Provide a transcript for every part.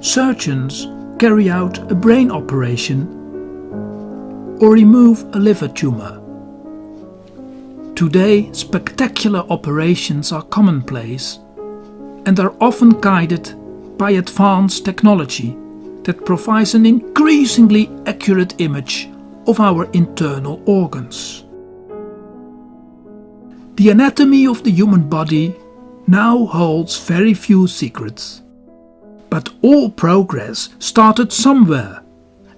surgeons carry out a brain operation or remove a liver tumor. Today, spectacular operations are commonplace and are often guided by advanced technology that provides an increasingly accurate image of our internal organs. The anatomy of the human body now holds very few secrets. But all progress started somewhere,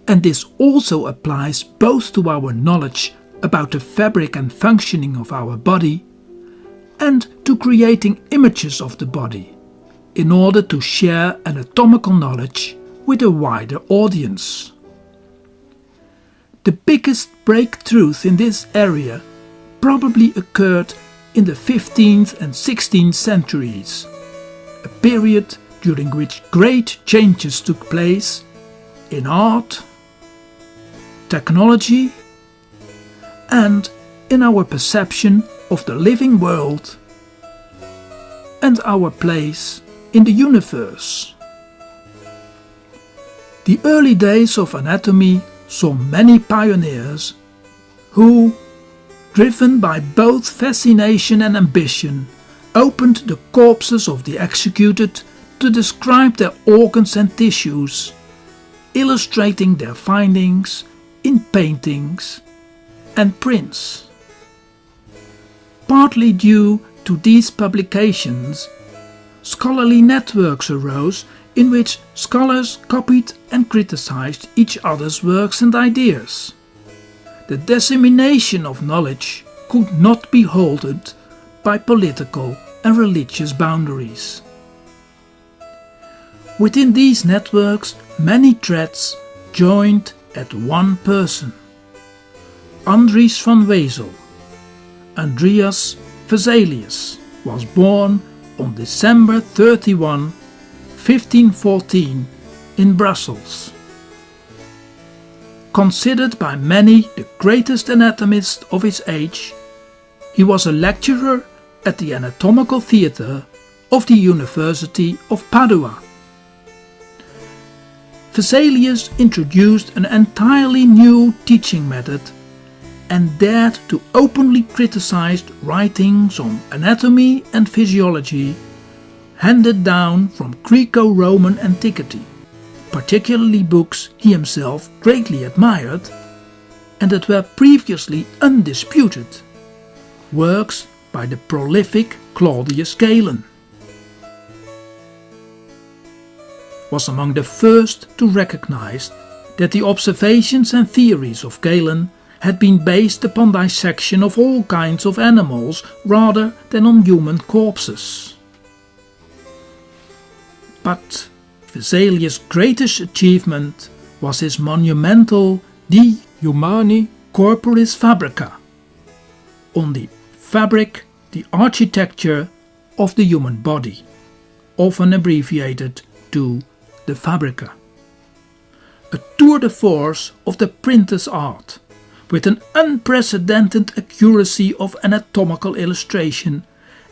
and this also applies both to our knowledge about the fabric and functioning of our body and to creating images of the body in order to share anatomical knowledge with a wider audience. The biggest breakthroughs in this area probably occurred in the 15th and 16th centuries, a period during which great changes took place in art, technology, and in our perception of the living world and our place in the universe. The early days of anatomy saw many pioneers who, driven by both fascination and ambition, opened the corpses of the executed to describe their organs and tissues, illustrating their findings in paintings and prints. Partly due to these publications, scholarly networks arose in which scholars copied and criticized each other's works and ideas. The dissemination of knowledge could not be halted by political and religious boundaries. Within these networks, many threads joined at one person. Andreas van Wezel, Andreas Vesalius, was born on December 31, 1514 in Brussels. Considered by many the greatest anatomist of his age, he was a lecturer at the anatomical theatre of the University of Padua. Vesalius introduced an entirely new teaching method and dared to openly criticize writings on anatomy and physiology handed down from Greco-Roman antiquity, particularly books he himself greatly admired and that were previously undisputed, works by the prolific Claudius Galen. Was among the first to recognize that the observations and theories of Galen had been based upon dissection of all kinds of animals rather than on human corpses. But Vesalius' greatest achievement was his monumental De Humani Corporis Fabrica, on the fabric, the architecture of the human body, often abbreviated to the fabrica. A tour de force of the printer's art, with an unprecedented accuracy of anatomical illustration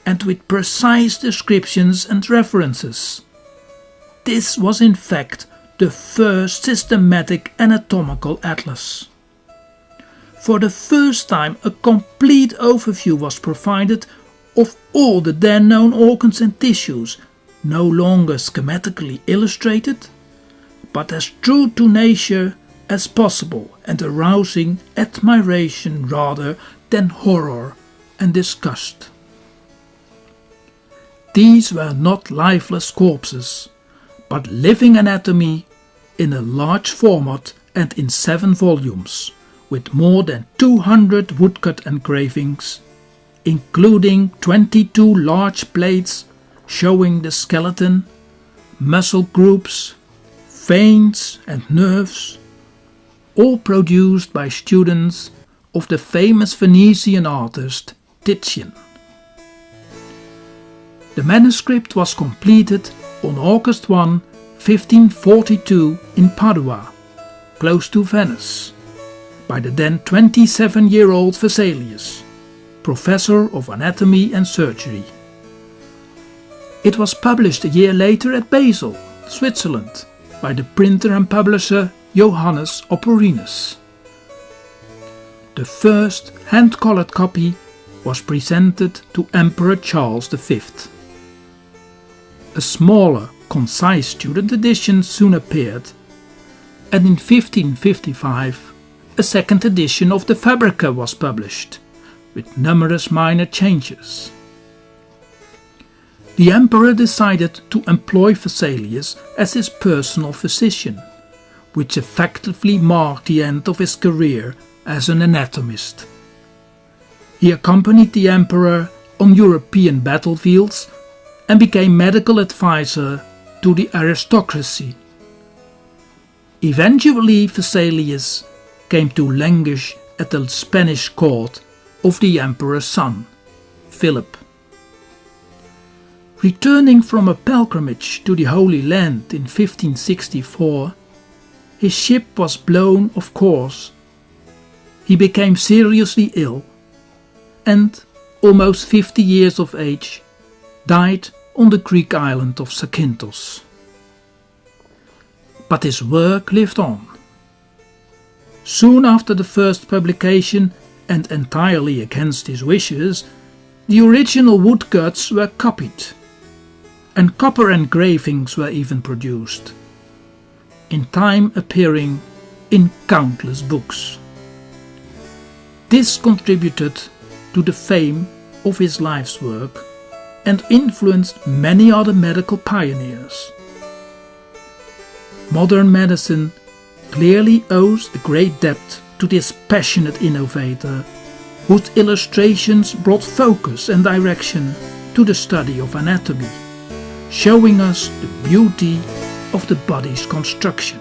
and with precise descriptions and references. This was in fact the first systematic anatomical atlas. For the first time a complete overview was provided of all the then known organs and tissues, no longer schematically illustrated, but as true to nature as possible and arousing admiration rather than horror and disgust. These were not lifeless corpses, but living anatomy in a large format and in 7 volumes, with more than 200 woodcut engravings, including 22 large plates showing the skeleton, muscle groups, veins and nerves, all produced by students of the famous Venetian artist Titian. The manuscript was completed on August 1, 1542 in Padua, close to Venice, by the then 27-year-old Vesalius, professor of anatomy and surgery. It was published a year later at Basel, Switzerland, by the printer and publisher Johannes Oporinus. The first hand-colored copy was presented to Emperor Charles V. A smaller, concise student edition soon appeared, and in 1555 a second edition of the Fabrica was published, with numerous minor changes. The emperor decided to employ Vesalius as his personal physician, which effectively marked the end of his career as an anatomist. He accompanied the emperor on European battlefields and became medical advisor to the aristocracy. Eventually, Vesalius came to languish at the Spanish court of the emperor's son, Philip. Returning from a pilgrimage to the Holy Land in 1564, his ship was blown off course. He became seriously ill and, almost 50 years of age, died on the Greek island of Zakynthos. But his work lived on. Soon after the first publication, and entirely against his wishes, the original woodcuts were copied, and copper engravings were even produced, in time appearing in countless books. This contributed to the fame of his life's work and influenced many other medical pioneers. Modern medicine clearly owes a great debt to this passionate innovator, whose illustrations brought focus and direction to the study of anatomy, showing us the beauty of the body's construction.